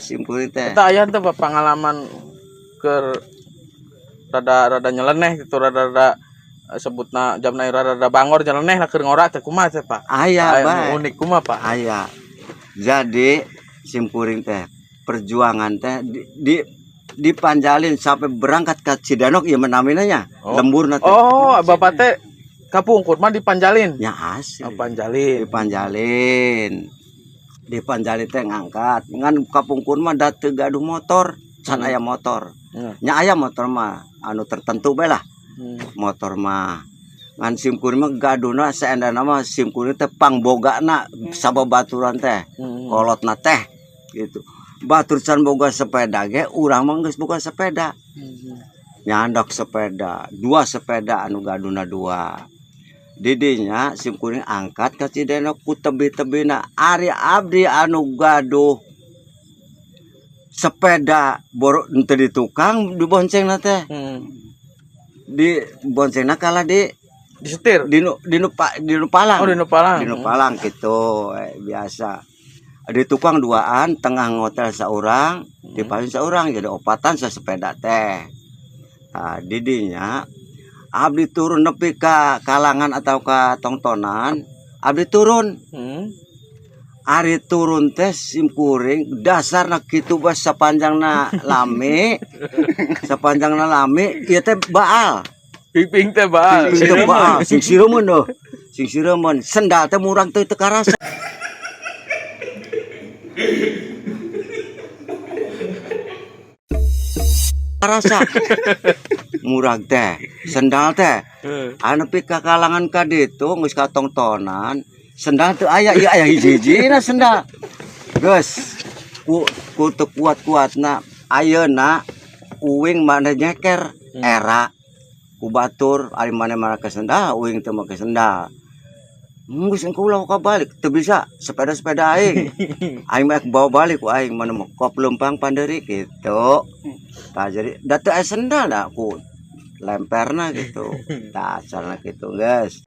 Simpulin teh. Kita aya teh pengalaman ke rada nyeleneh gitu, rada sebutna jamna rada bangor nyeleneh lah keur ngora teh kumaha teh Pak? Aya bae. Unik kumaha Pak? Aya. Jadi simpuring teh perjuangan teh dipanjalin sampai berangkat ke Cidanok ya menaminanya. Lembur teh. Oh, Bapak teh kapungkur mah dipanjalin. Ya asli. Oh, panjalin. Dipanjalin teh ngangkat. Ngan kapungkur mah da teu gaduh motor, can aya motor. Nya aya motor mah anu tertentu bae lah. Motor mah ngan simkuring mah gaduna saendana mah simkuring teh pangbogana sababaturan teh. Kolotna teh gitu. Batur can boga sepeda ge urang mah geus boga sepeda. Nyandak sepeda, 2 sepeda anu gaduna 2. Didinya simkuring angkat ka Cidenok ku tebi-tebina ari abdi anu gaduh sepeda boro teu di tukang diboncengna teh. Di boncengna kalah di setir dinu palang. Oh, dinu palang. Dinu palang gitu biasa. Di tukang 2an tengah ngotel saurang, dipaling saurang jadi opatan sepeda teh. Nah, didinya abdi turun nepi ka kalangan atau ka tongtonan, abdi turun. Ari turun teh simkuring dasarna kitu bas sapanjangna lami. Sapanjangna lami ieu teh baal. Piping teh baal. Piping teh baal, sing sireumon doh. Sing sireumon, sendal teh murang teu karasa. Karasa murag teh sendal teh anu pi ka kalangan ka ditu geus katongtonan sendal teu aya ieu aya hiji-hijina sendal geus ku teu kuat-kuatna ayeuna uwing mane nyeker era ku batur ari mane make sendal uwing teu make sendal geus engko ulah ka balik teu bisa sepeda aing aing mah bawa balik ku aing mana mah kop lempang panderi gitu. Tah jadi da teu aya sendal da ku lemperna gitu. Tah carana kitu geus.